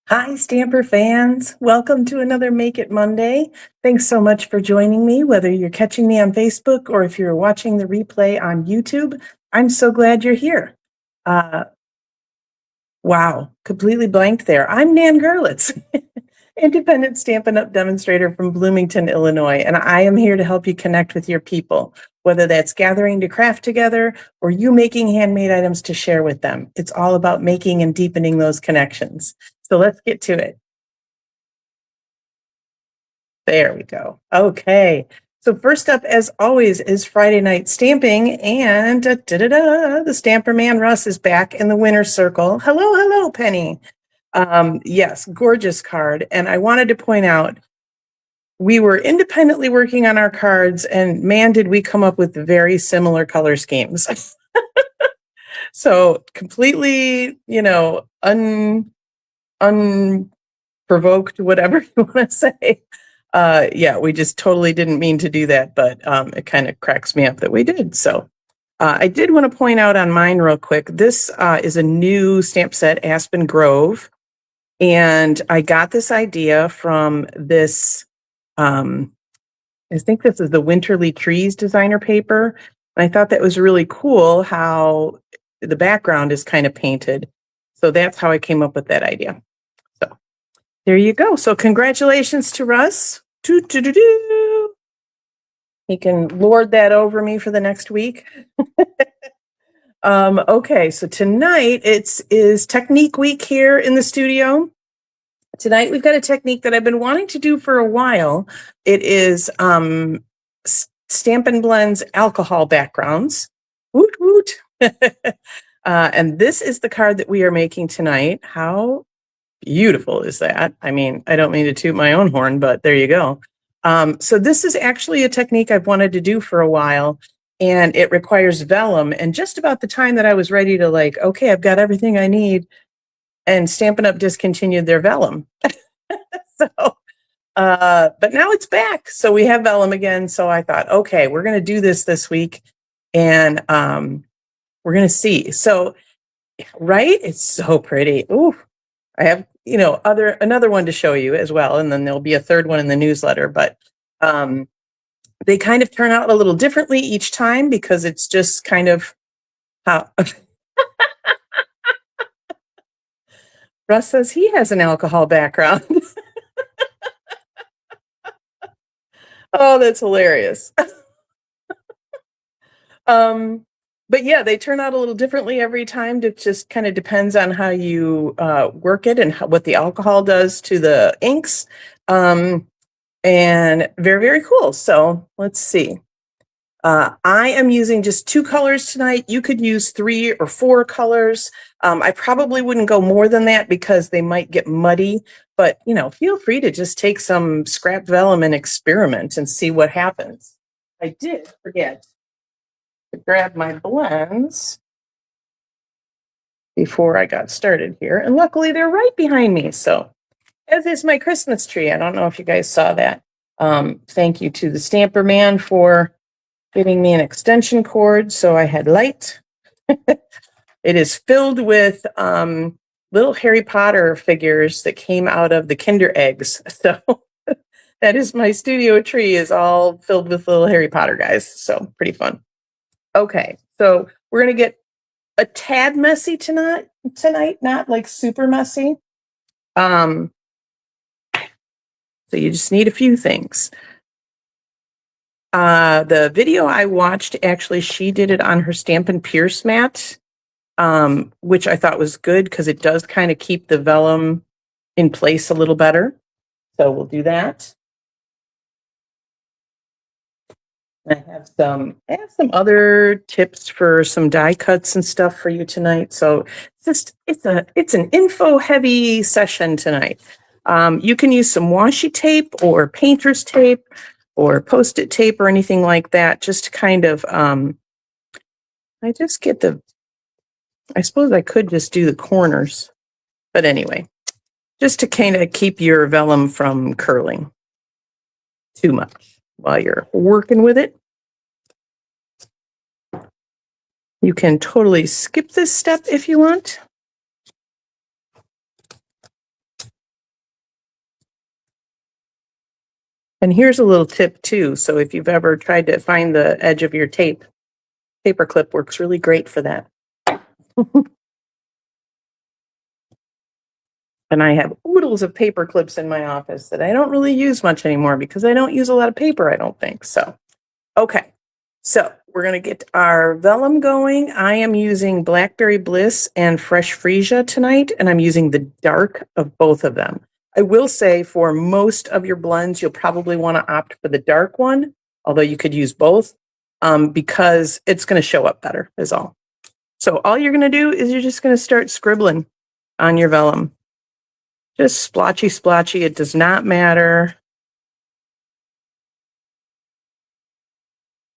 Hi, Stamper fans. Welcome to another Make It Monday. Thanks so much for joining me, whether you're catching me on Facebook or if you're watching the replay on YouTube. I'm so glad you're here. Uh, wow, completely blank there. I'm Nan Gerlitz, independent Stampin' Up! Demonstrator from Bloomington, Illinois, and I am here to help you connect with your people, whether that's gathering to craft together or you making handmade items to share with them. It's all about making and deepening those connections. So let's get to it. There we go. Okay. So first up, as always, is Friday night stamping, and the Stamper Man Russ is back in the winner's circle. Hello, hello, Penny. Yes, gorgeous card. And I wanted to point out, we were independently working on our cards, and man, did we come up with very similar color schemes. So completely, unprovoked, whatever you want to say. Yeah, we just totally didn't mean to do that, but it kind of cracks me up that we did. So I did want to point out on mine real quick, this is a new stamp set, Aspen Grove. And I got this idea from this, I think this is the Winterly Trees designer paper. And I thought that was really cool how the background is kind of painted. So that's how I came up with that idea. So there you go. So congratulations to Russ. Doo-doo-doo-doo. He can lord that over me for the next week. Okay, so tonight is technique week here in the studio. Tonight we've got a technique that I've been wanting to do for a while. It is Stampin' Blends alcohol backgrounds. Woot woot. And this is the card that we are making tonight. How beautiful is that? I mean, I don't mean to toot my own horn, but there you go. So this is actually a technique I've wanted to do for a while, and it requires vellum. And just about the time that I was ready to okay, I've got everything I need, and Stampin' Up! Discontinued their vellum. So, but now it's back. So we have vellum again. So I thought, okay, we're going to do this week, and we're going to see. So, right? It's so pretty. Ooh, I have, another one to show you as well. And then there'll be a third one in the newsletter, but they kind of turn out a little differently each time because it's just kind of how Russ says he has an alcohol background. Oh, that's hilarious. But yeah, they turn out a little differently every time. It just kind of depends on how you work it and what the alcohol does to the inks. And very, very cool. So let's see. I am using just 2 colors tonight. You could use 3 or 4 colors. I probably wouldn't go more than that because they might get muddy, but feel free to just take some scrap vellum and experiment and see what happens. I did forget to grab my blends before I got started here, and luckily they're right behind me. So as is my Christmas tree. I don't know if you guys saw that. Thank you to the Stamper Man for giving me an extension cord so I had light. It is filled with little Harry Potter figures that came out of the Kinder eggs. So that is my studio tree, is all filled with little Harry Potter guys. So pretty fun. Okay, so we're going to get a tad messy tonight, not like super messy. So you just need a few things. The video I watched, actually, she did it on her Stampin' Pierce mat, which I thought was good because it does kind of keep the vellum in place a little better. So we'll do that. I have some other tips for some die cuts and stuff for you tonight. So it's an info heavy session tonight. You can use some washi tape or painter's tape or Post-it tape or anything like that, just to kind of, I suppose I could just do the corners, but anyway, just to kind of keep your vellum from curling too much while you're working with it. You can totally skip this step if you want. And here's a little tip too. So if you've ever tried to find the edge of your tape, paper clip works really great for that. And I have oodles of paper clips in my office that I don't really use much anymore because I don't use a lot of paper, I don't think. So, okay. So we're going to get our vellum going. I am using Blackberry Bliss and Fresh Freesia tonight, and I'm using the dark of both of them. I will say for most of your blends, you'll probably want to opt for the dark one, although you could use both because it's going to show up better is all. So all you're going to do is you're just going to start scribbling on your vellum. Just splotchy, splotchy. It does not matter.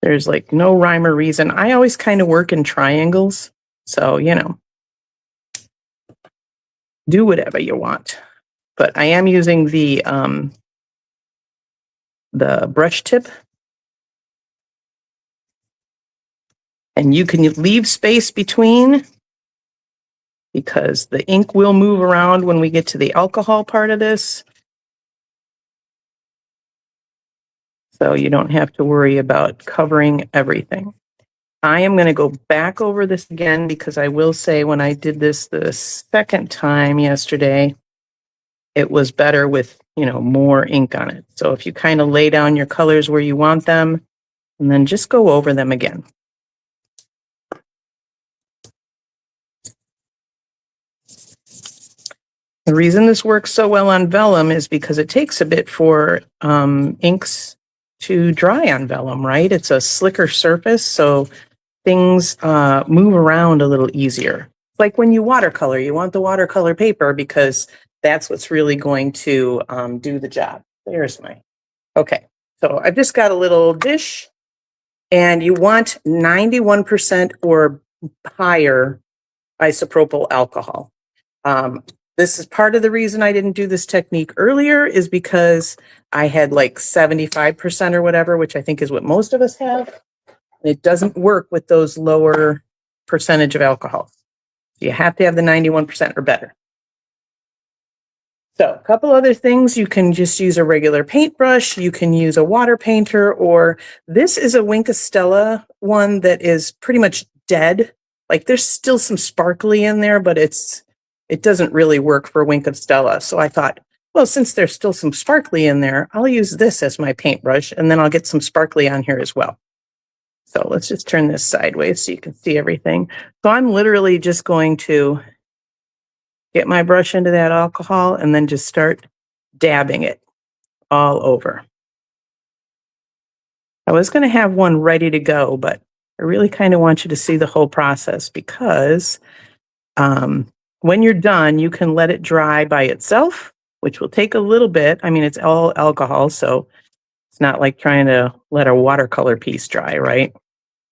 There's like no rhyme or reason. I always kind of work in triangles. So, you know, do whatever you want. But I am using the brush tip. And you can leave space between because the ink will move around when we get to the alcohol part of this. So you don't have to worry about covering everything. I am going to go back over this again because I will say when I did this the second time yesterday, it was better with, you know, more ink on it. So if you kind of lay down your colors where you want them and then just go over them again. The reason this works so well on vellum is because it takes a bit for inks to dry on vellum, right? It's a slicker surface, so things move around a little easier. Like when you watercolor, you want the watercolor paper because that's what's really going to do the job. There's my, okay. So I've just got a little dish and you want 91% or higher isopropyl alcohol. This is part of the reason I didn't do this technique earlier is because I had like 75% or whatever, which I think is what most of us have. It doesn't work with those lower percentage of alcohol. You have to have the 91% or better. So a couple other things, you can just use a regular paintbrush, you can use a water painter, or this is a Wink of Stella one that is pretty much dead. Like there's still some sparkly in there, but it doesn't really work for Wink of Stella. So I thought, well, since there's still some sparkly in there, I'll use this as my paintbrush and then I'll get some sparkly on here as well. So let's just turn this sideways so you can see everything. So I'm literally just going to get my brush into that alcohol and then just start dabbing it all over. I was going to have one ready to go, but I really kind of want you to see the whole process because when you're done, you can let it dry by itself, which will take a little bit. I mean, it's all alcohol, so it's not like trying to let a watercolor piece dry, right?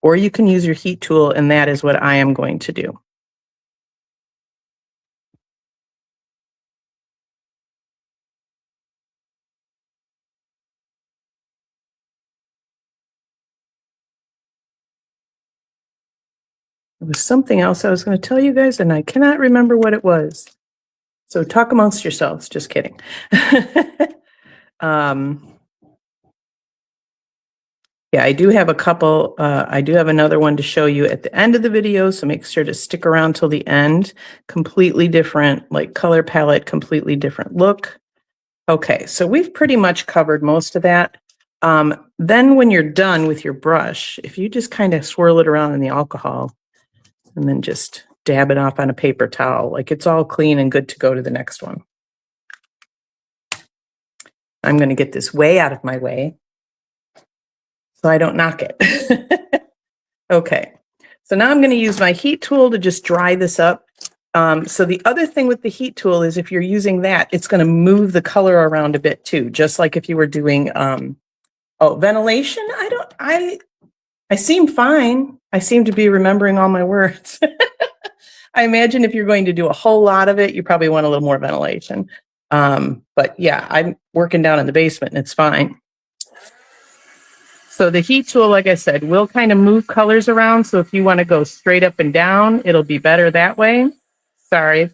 Or you can use your heat tool, and that is what I am going to do. There was something else I was going to tell you guys, and I cannot remember what it was. So talk amongst yourselves. Just kidding. Yeah, I do have a couple. I do have another one to show you at the end of the video, so make sure to stick around till the end. Completely different, like color palette, completely different look. Okay, so we've pretty much covered most of that. Then when you're done with your brush, if you just kind of swirl it around in the alcohol and then just dab it off on a paper towel, like it's all clean and good to go to the next one. I'm going to get this way out of my way so I don't knock it. Okay, so now I'm going to use my heat tool to just dry this up. So the other thing with the heat tool is if you're using that, it's going to move the color around a bit too, just like if you were doing, ventilation. I seem fine. I seem to be remembering all my words. I imagine if you're going to do a whole lot of it, you probably want a little more ventilation. But yeah, I'm working down in the basement and it's fine. So the heat tool, like I said, will kind of move colors around. So if you want to go straight up and down, it'll be better that way. Sorry.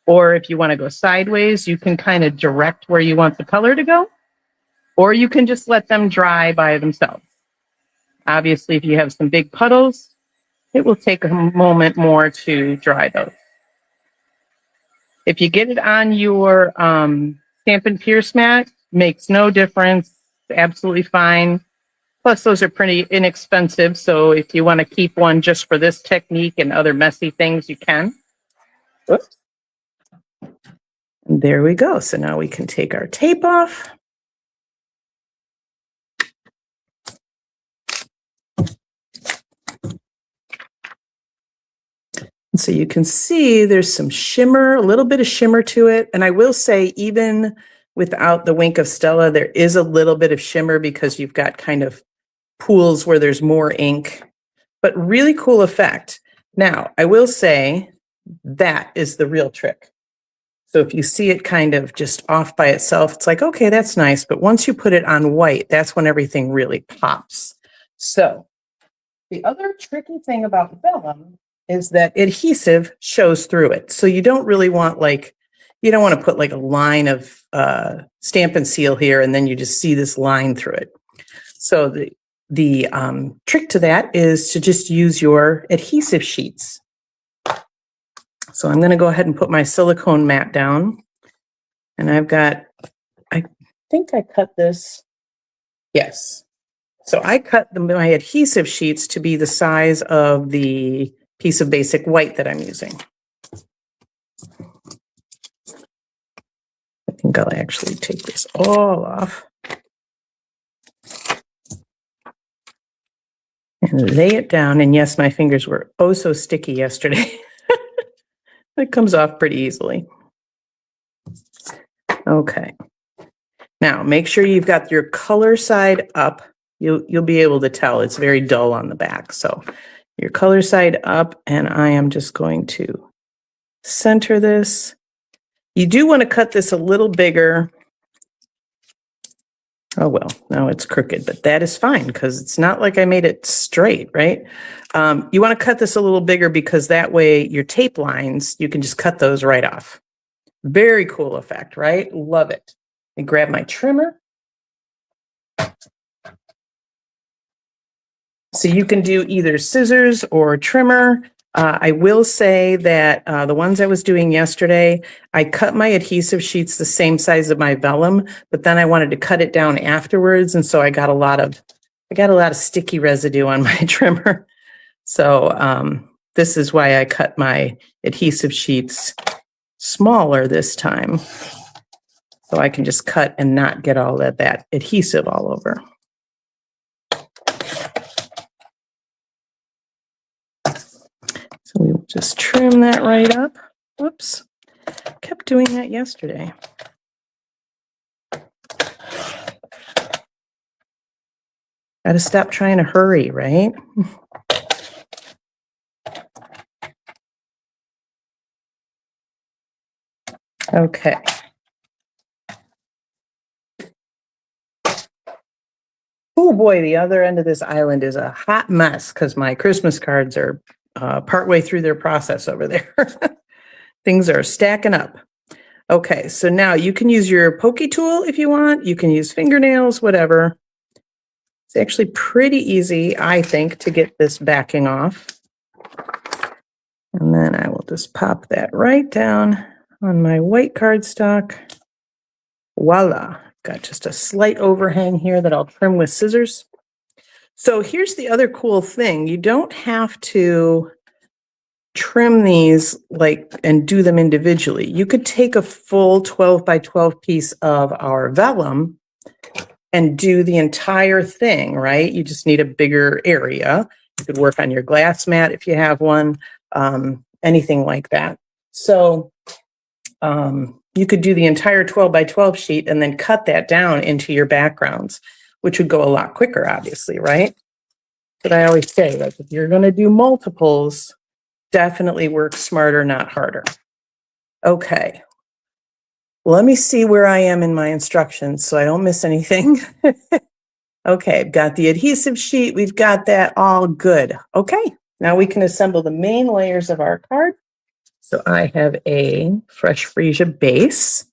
Or if you want to go sideways, you can kind of direct where you want the color to go. or you can just let them dry by themselves. Obviously, if you have some big puddles, it will take a moment more to dry those. If you get it on your Stampin' Pierce mat, makes no difference, absolutely fine. Plus, those are pretty inexpensive, so if you want to keep one just for this technique and other messy things, you can. Whoops. And there we go. So now we can take our tape off. And so you can see there's some shimmer, a little bit of shimmer to it. And I will say, even without the Wink of Stella, there is a little bit of shimmer because you've got kind of pools where there's more ink, but really cool effect. Now, I will say that is the real trick. So if you see it kind of just off by itself, it's like, okay, that's nice. But once you put it on white, that's when everything really pops. So the other tricky thing about vellum is that adhesive shows through it. So you don't really want you don't want to put like a line of Stampin' Seal here and then you just see this line through it. So the trick to that is to just use your adhesive sheets. So I'm going to go ahead and put my silicone mat down. And I think I cut this. Yes. So I cut my adhesive sheets to be the size of the piece of basic white that I'm using. I think I'll actually take this all off and lay it down. And yes, my fingers were oh so sticky yesterday. It comes off pretty easily. Okay. Now make sure you've got your color side up. You'll be able to tell it's very dull on the back. So your color side up, and I am just going to center this. You do want to cut this a little bigger. Oh, well, now it's crooked, but that is fine because it's not like I made it straight, right? You want to cut this a little bigger because that way your tape lines, you can just cut those right off. Very cool effect, right? Love it. And grab my trimmer. So you can do either scissors or trimmer. I will say that the ones I was doing yesterday, I cut my adhesive sheets the same size of my vellum, but then I wanted to cut it down afterwards, and so I got a lot of sticky residue on my trimmer. So this is why I cut my adhesive sheets smaller this time, so I can just cut and not get all of that adhesive all over. So we will just trim that right up. Whoops, kept doing that yesterday. Got to stop trying to hurry, right? Okay. Oh boy, the other end of this island is a hot mess because my Christmas cards are partway through their process over there. Things are stacking up. Okay, so now you can use your pokey tool if you want. You can use fingernails, whatever. It's actually pretty easy, I think, to get this backing off. And then I will just pop that right down on my white cardstock. Voila, got just a slight overhang here that I'll trim with scissors. So here's the other cool thing. You don't have to trim these and do them individually. You could take a full 12 by 12 piece of our vellum and do the entire thing, right? You just need a bigger area. You could work on your glass mat if you have one, anything like that. So you could do the entire 12 by 12 sheet and then cut that down into your backgrounds, which would go a lot quicker, obviously, right? But I always say, like, if you're going to do multiples, definitely work smarter, not harder. Okay. Let me see where I am in my instructions so I don't miss anything. Okay, I've got the adhesive sheet. We've got that all good. Okay, now we can assemble the main layers of our card. So I have a fresh freesia base.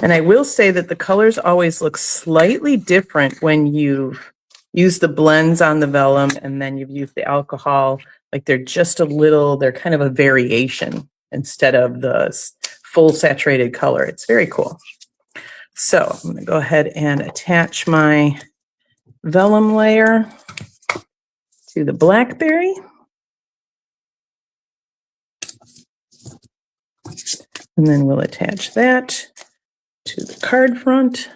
And I will say that the colors always look slightly different when you've used the blends on the vellum and then you've used the alcohol. Like they're just a little, they're kind of a variation instead of the full saturated color. It's very cool. So I'm going to go ahead and attach my vellum layer to the blackberry. And then we'll attach that to the card front.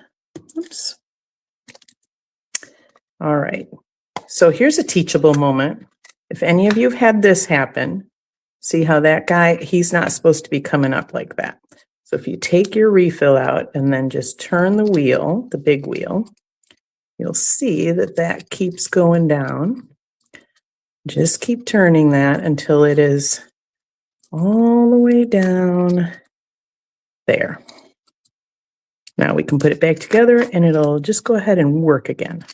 Oops. All right. So here's a teachable moment. If any of you have had this happen, see how that guy, he's not supposed to be coming up like that. So if you take your refill out and then just turn the wheel, the big wheel, you'll see that that keeps going down. Just keep turning that until it is all the way down there. Now we can put it back together and it'll just go ahead and work again.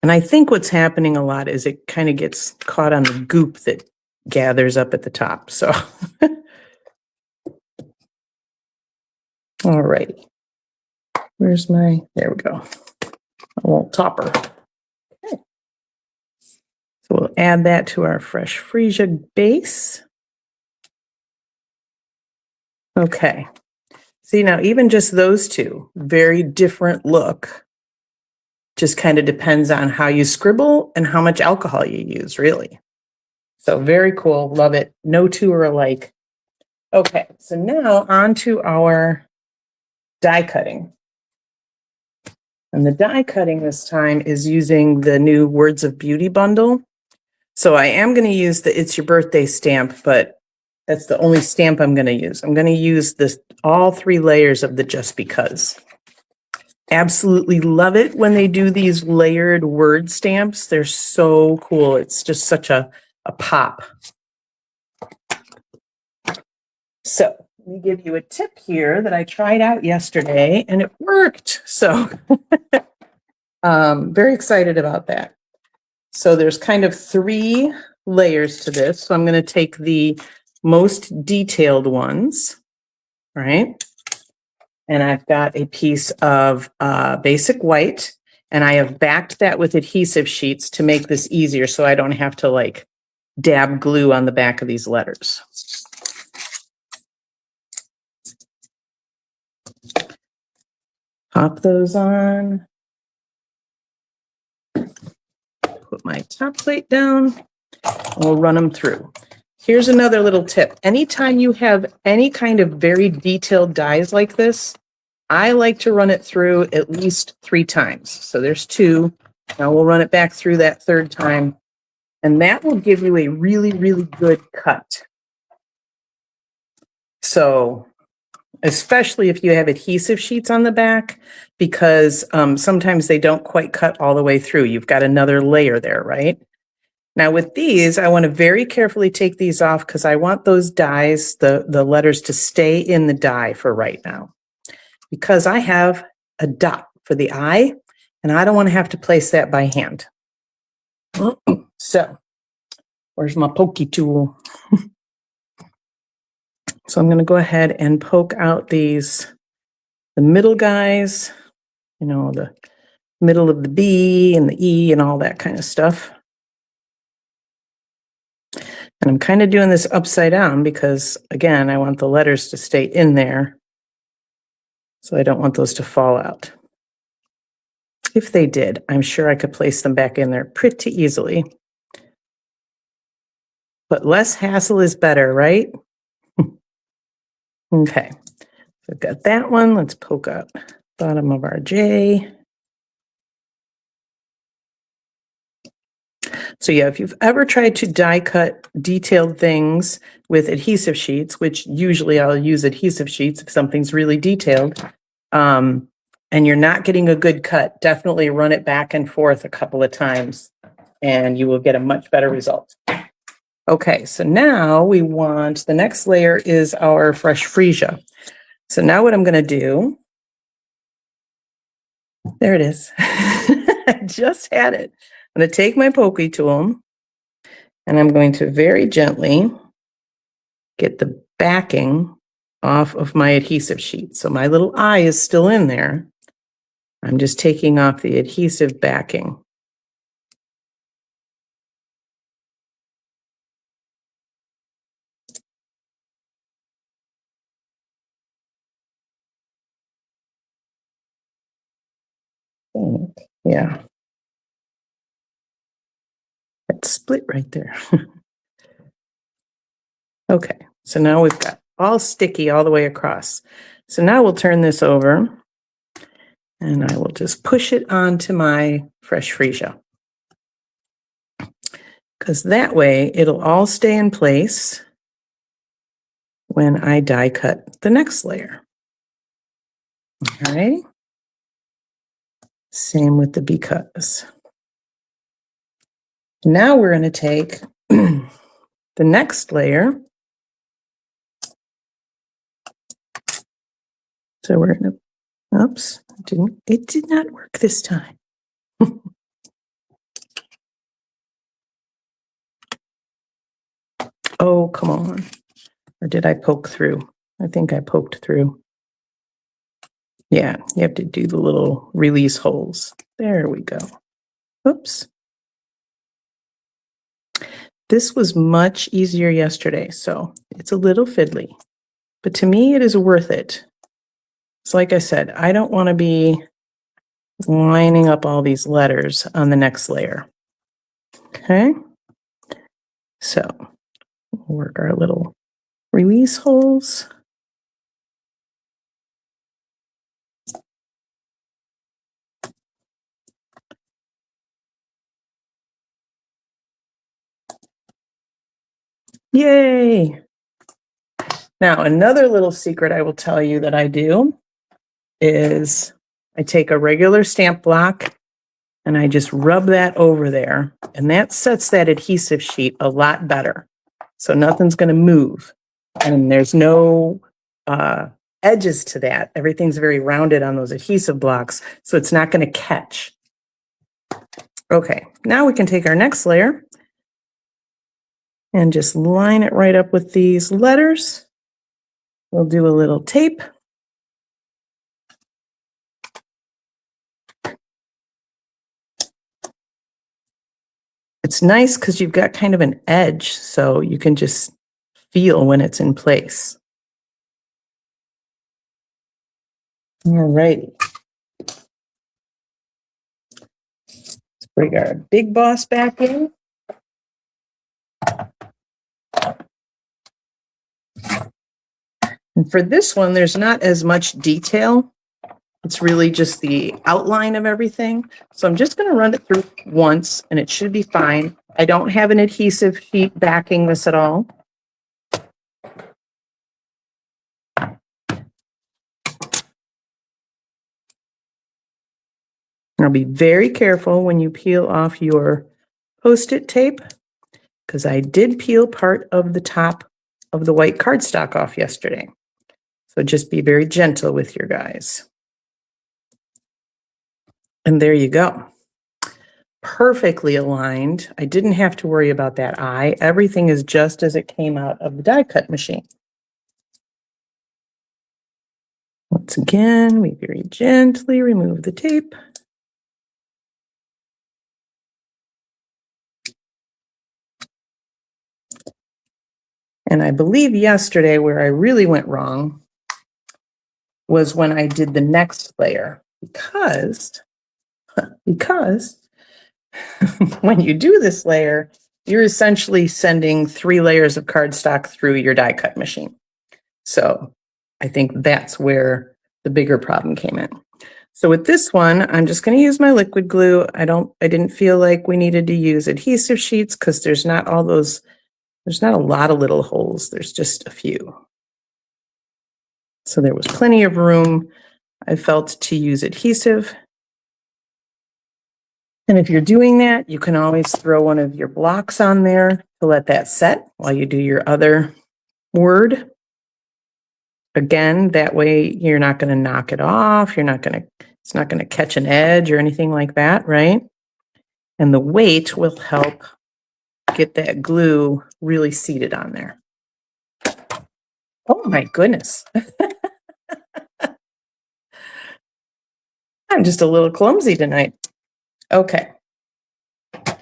And I think what's happening a lot is it kind of gets caught on the goop that gathers up at the top. So, all righty. Where's my, there we go. A little topper. Okay. So we'll add that to our fresh freesia base. Okay. See, now even just those two, very different look. Just kind of depends on how you scribble and how much alcohol you use, really. So very cool. Love it. No two are alike. Okay, so now on to our die cutting. And the die cutting this time is using the new Words of Beauty bundle. So I am going to use the It's Your Birthday stamp, but that's the only stamp I'm going to use. I'm going to use this all 3 layers of the Just Because. Absolutely love it when they do these layered word stamps. They're so cool. It's just such a pop. So let me give you a tip here that I tried out yesterday and it worked. So very excited about that. So there's kind of 3 layers to this. So I'm going to take the most detailed ones, right? And I've got a piece of basic white, and I have backed that with adhesive sheets to make this easier so I don't have to like dab glue on the back of these letters. Pop those on. Put my top plate down, and we'll run them through. Here's another little tip. Anytime you have any kind of very detailed dies like this, I like to run it through at least 3 times. So there's 2. Now we'll run it back through that 3rd time. And that will give you a really, really good cut. So especially if you have adhesive sheets on the back, because sometimes they don't quite cut all the way through. You've got another layer there, right? Now with these, I want to very carefully take these off because I want those dies, the letters, to stay in the die for right now. Because I have a dot for the I, and I don't want to have to place that by hand. So, where's my pokey tool? So I'm going to go ahead and poke out the middle guys, you know, the middle of the B and the E and all that kind of stuff. And I'm kind of doing this upside down because, again, I want the letters to stay in there. So I don't want those to fall out. If they did, I'm sure I could place them back in there pretty easily. But less hassle is better, right? Okay, so I've got that one. Let's poke out bottom of our J. So yeah, if you've ever tried to die cut detailed things with adhesive sheets, which usually I'll use adhesive sheets if something's really detailed, and you're not getting a good cut, definitely run it back and forth a couple of times and you will get a much better result. Okay, so now we want, the next layer is our fresh freesia. So now what I'm going to do, there it is. I just had it. I'm going to take my pokey tool and I'm going to very gently get the backing off of my adhesive sheet. So my little eye is still in there. I'm just taking off the adhesive backing. Yeah. That split right there. Okay, so now we've got all sticky all the way across. So now we'll turn this over and I will just push it onto my fresh freesia. Because that way it'll all stay in place when I die cut the next layer. All right. Same with the because. Now we're going to take the next layer. So we're going to, oops, it did not work this time. Oh, come on. Or did I poke through? I think I poked through. Yeah, you have to do the little release holes. There we go. Oops. This was much easier yesterday, so it's a little fiddly. But to me, it is worth it. It's like I said, I don't want to be lining up all these letters on the next layer. Okay? So, we'll work our little release holes. Yay! Now, another little secret I will tell you that I do is I take a regular stamp block and I just rub that over there, and that sets that adhesive sheet a lot better. So nothing's going to move, and there's no edges to that. Everything's very rounded on those adhesive blocks, so it's not going to catch. Okay, now we can take our next layer and just line it right up with these letters. We'll do a little tape. It's nice because you've got kind of an edge, so you can just feel when it's in place. All righty. Let's bring our big boss back in. And for this one, there's not as much detail. It's really just the outline of everything. So I'm just going to run it through once, and it should be fine. I don't have an adhesive sheet backing this at all. Now be very careful when you peel off your Post-it tape, because I did peel part of the top of the white cardstock off yesterday. So just be very gentle with your guys. And there you go. Perfectly aligned. I didn't have to worry about that eye. Everything is just as it came out of the die cut machine. Once again, we very gently remove the tape. And I believe yesterday where I really went wrong was when I did the next layer, because when you do this layer, you're essentially sending 3 layers of cardstock through your die cut machine. So I think that's where the bigger problem came in. So with this one, I'm just going to use my liquid glue. I didn't feel like we needed to use adhesive sheets because there's not a lot of little holes. There's just a few. So there was plenty of room, I felt, to use adhesive. And if you're doing that, you can always throw one of your blocks on there to let that set while you do your other word. Again, that way you're not going to knock it off. It's not going to catch an edge or anything like that, right? And the weight will help get that glue really seated on there. Oh my goodness. I'm just a little clumsy tonight. Okay. So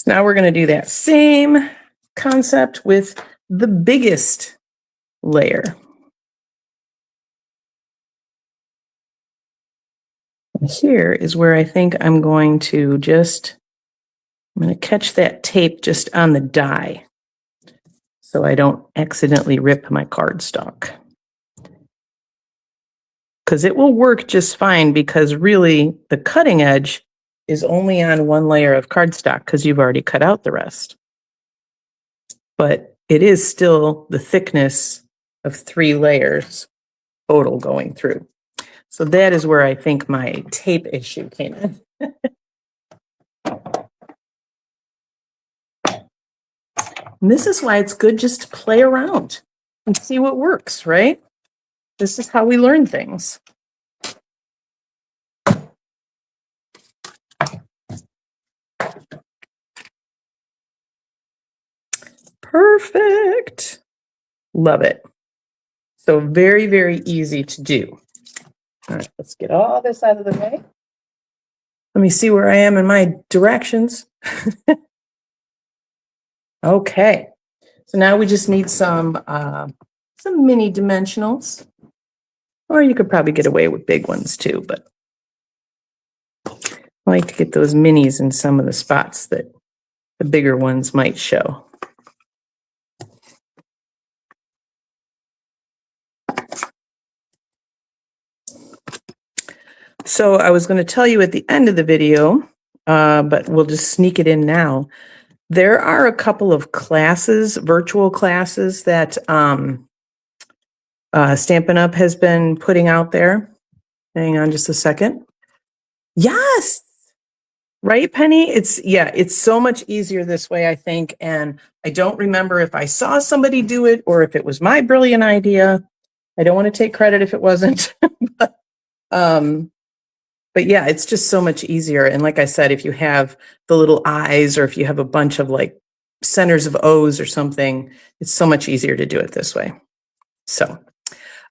now we're going to do that same concept with the biggest layer. And here is where I think I'm going to catch that tape just on the die so I don't accidentally rip my cardstock. Because it will work just fine, because really the cutting edge is only on one layer of cardstock because you've already cut out the rest. But it is still the thickness of 3 layers total going through. So that is where I think my tape issue came in. And this is why it's good just to play around and see what works, right? This is how we learn things. Perfect. Love it. So very, very easy to do. All right, let's get all this out of the way. Let me see where I am in my directions. Okay. So now we just need some mini dimensionals. Or you could probably get away with big ones too, but I like to get those minis in some of the spots that the bigger ones might show. So I was going to tell you at the end of the video, but we'll just sneak it in now. There are a couple of classes, virtual classes, that Stampin' Up! Has been putting out there. Hang on just a second. Yes! Right, Penny? It's so much easier this way, I think. And I don't remember if I saw somebody do it or if it was my brilliant idea. I don't want to take credit if it wasn't. But yeah, it's just so much easier. And like I said, if you have the little I's or if you have a bunch of like centers of O's or something, it's so much easier to do it this way. So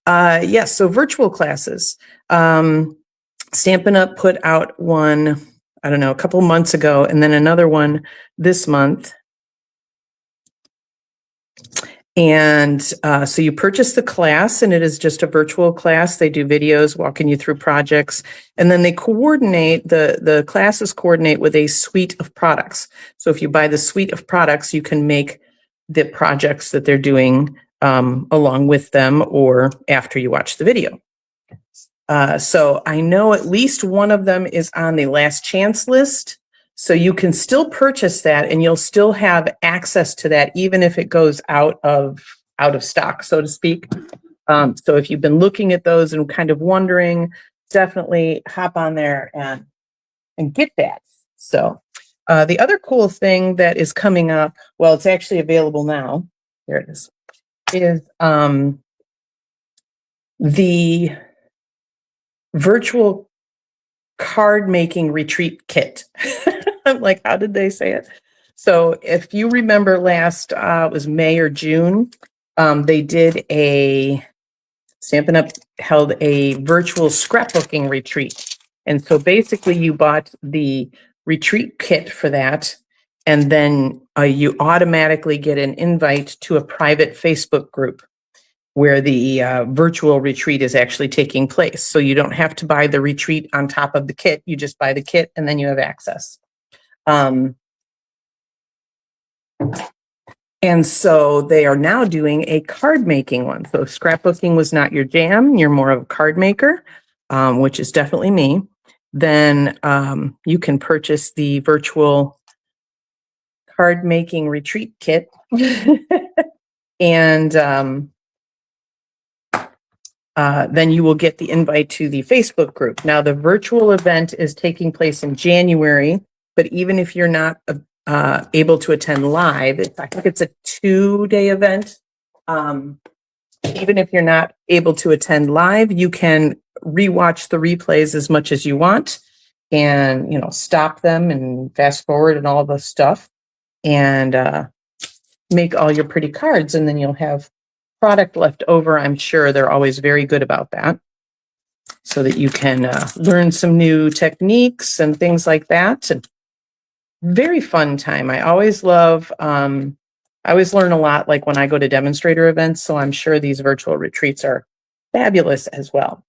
yes, so virtual classes. Stampin' Up! Put out one, I don't know, a couple months ago, and then another one this month. And so you purchase the class, and it is just a virtual class. They do videos walking you through projects, and then they coordinate, the classes coordinate with a suite of products. So if you buy the suite of products, you can make the projects that they're doing along with them or after you watch the video. So I know at least one of them is on the last chance list. So you can still purchase that and you'll still have access to that even if it goes out of stock, so to speak. So if you've been looking at those and kind of wondering, definitely hop on there and get that. So the other cool thing that is coming up, well, it's actually available now. There it is the virtual card making retreat kit. I'm like, how did they say it? So if you remember last, it was May or June, they did Stampin' Up! Held a virtual scrapbooking retreat. And so basically you bought the retreat kit for that, and then you automatically get an invite to a private Facebook group where the virtual retreat is actually taking place. So you don't have to buy the retreat on top of the kit. You just buy the kit and then you have access. And so they are now doing a card making one. So scrapbooking was not your jam, you're more of a card maker, which is definitely me. Then you can purchase the virtual card making retreat kit. And then you will get the invite to the Facebook group. Now, the virtual event is taking place in January, but even if you're not able to attend live, I think it's a 2-day event. Even if you're not able to attend live, you can rewatch the replays as much as you want and, stop them and fast forward and all the stuff and make all your pretty cards. And then you'll have product left over, I'm sure they're always very good about that, so that you can learn some new techniques and things like that. And very fun time. I always love, I always learn a lot, like when I go to demonstrator events, so I'm sure these virtual retreats are fabulous as well.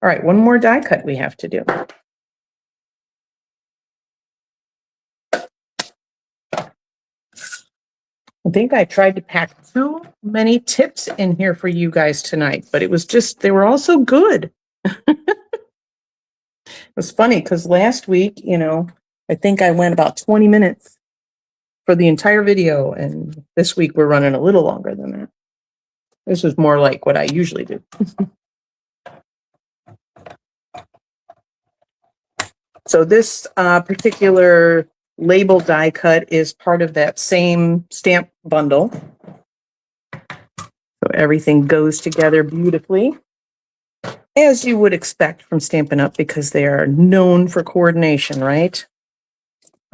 All right, one more die cut we have to do. I think I tried to pack too many tips in here for you guys tonight, but it was just, they were all so good. It was funny because last week, you know, I think I went about 20 minutes for the entire video, and this week we're running a little longer than that. This is more like what I usually do. So this particular label die cut is part of that same stamp bundle. So everything goes together beautifully, as you would expect from Stampin' Up, because they are known for coordination, right?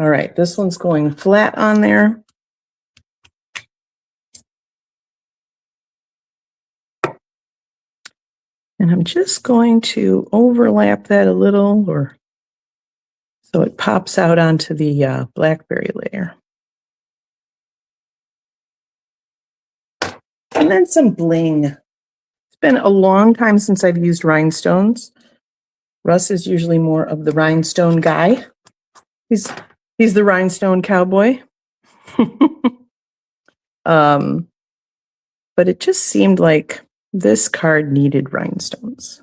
All right, this one's going flat on there. And I'm just going to overlap that a little, or so it pops out onto the blackberry layer. And then some bling. It's been a long time since I've used rhinestones. Russ is usually more of the rhinestone guy. He's the rhinestone cowboy. But it just seemed like this card needed rhinestones.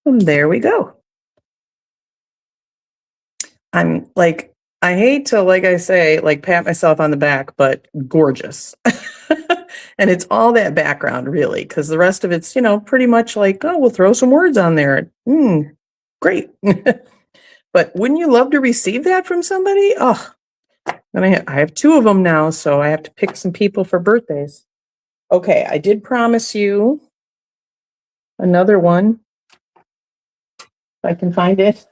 And there we go. I'm like, I hate to, like I say, like pat myself on the back, but gorgeous. And it's all that background, really, because the rest of it's, you know, pretty much like, oh, we'll throw some words on there. Great. But wouldn't you love to receive that from somebody? Oh, and I have two of them now, so I have to pick some people for birthdays. Okay, I did promise you another one. If I can find it.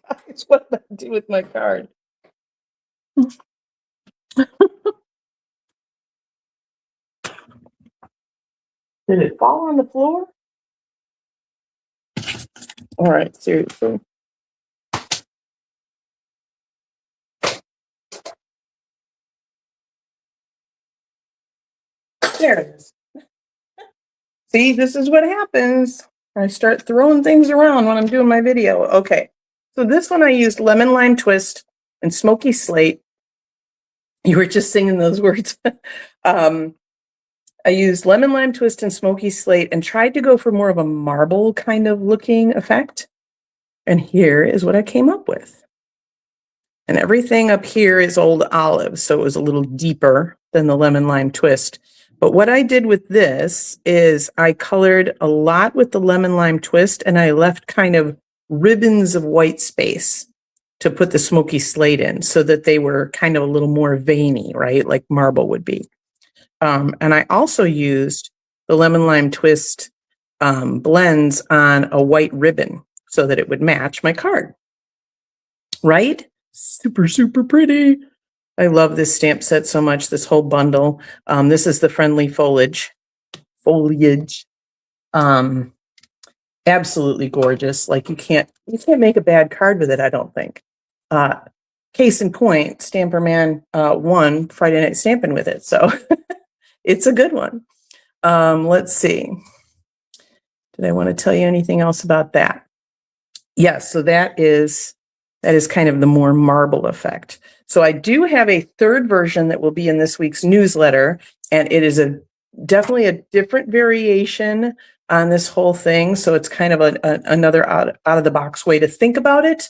Guys, what did I do with my card? Did it fall on the floor? All right, seriously. There it is. See, this is what happens. I start throwing things around when I'm doing my video. Okay, so this one I used lemon lime twist and smoky slate. You were just singing those words. I used lemon lime twist and smoky slate and tried to go for more of a marble kind of looking effect. And here is what I came up with. And everything up here is old olive, so it was a little deeper than the lemon lime twist. But what I did with this is I colored a lot with the lemon lime twist, and I left kind of ribbons of white space to put the smoky slate in so that they were kind of a little more veiny, right? Like marble would be. And I also used the lemon lime twist blends on a white ribbon so that it would match my card. Right? Super, super pretty. I love this stamp set so much, this whole bundle. This is the friendly foliage. Absolutely gorgeous. Like you can't make a bad card with it, I don't think. Case in point, Stamper Man won Friday Night Stampin' with it, so it's a good one. Let's see. Did I want to tell you anything else about that? Yes, so that is kind of the more marble effect. So I do have a third version that will be in this week's newsletter, and it is definitely a different variation on this whole thing. So it's kind of another out of the box way to think about it.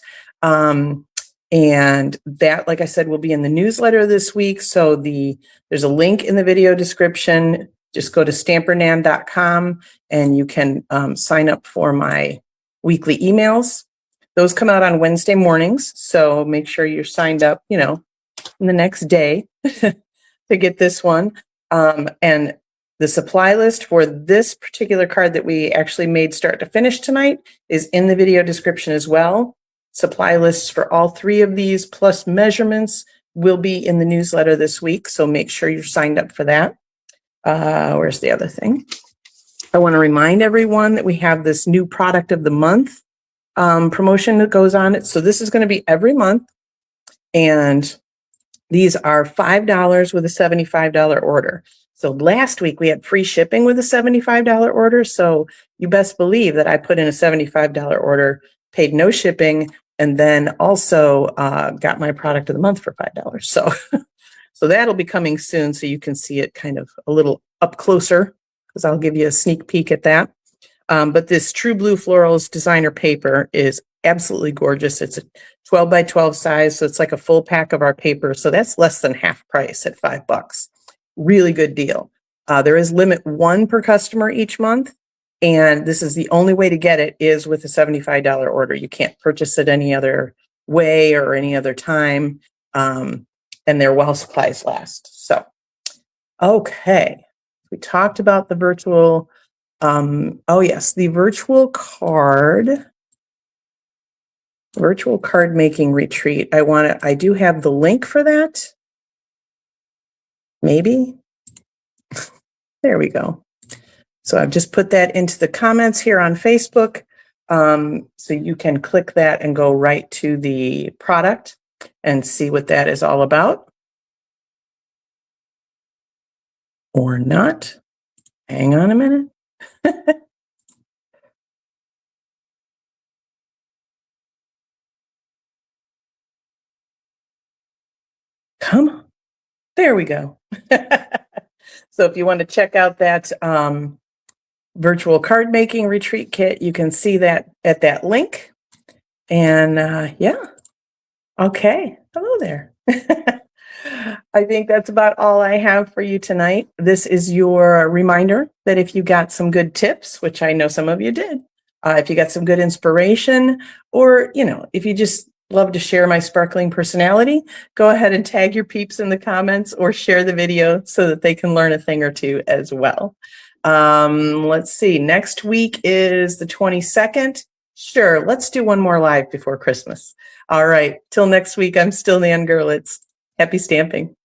And that, like I said, will be in the newsletter this week. So there's a link in the video description. Just go to stampernan.com and you can sign up for my weekly emails. Those come out on Wednesday mornings. So make sure you're signed up, you know, in the next day to get this one. And the supply list for this particular card that we actually made start to finish tonight is in the video description as well. Supply lists for all three of these, plus measurements, will be in the newsletter this week, so make sure you're signed up for that. Where's the other thing? I want to remind everyone that we have this new product of the month promotion that goes on it. So this is going to be every month, and these are $5 with a $75 order. So last week we had free shipping with a $75 order. So you best believe that I put in a $75 order, paid no shipping, and then also got my product of the month for $5. So, so that'll be coming soon, so you can see it kind of a little up closer, because I'll give you a sneak peek at that. But this True Blue Florals designer paper is absolutely gorgeous. It's a 12 by 12 size, so it's like a full pack of our paper. So that's less than half price at $5. Really good deal. There is limit 1 per customer each month, and this is the only way to get it is with a $75 order. You can't purchase it any other way or any other time, and they're while supplies last. So, okay, we talked about the virtual. Oh yes, the virtual card making retreat. I do have the link for that. Maybe. There we go. So I've just put that into the comments here on Facebook. So you can click that and go right to the product and see what that is all about. Or not. Hang on a minute. Come on. There we go. So if you want to check out that virtual card making retreat kit, you can see that at that link. And yeah, okay. Hello there. I think that's about all I have for you tonight. This is your reminder that if you got some good tips, which I know some of you did, if you got some good inspiration, or, you know, if you just love to share my sparkling personality, go ahead and tag your peeps in the comments or share the video so that they can learn a thing or two as well. Let's see. Next week is the 22nd. Sure. Let's do one more live before Christmas. All right. Till next week, I'm still Nan Gerlitz. Happy stamping.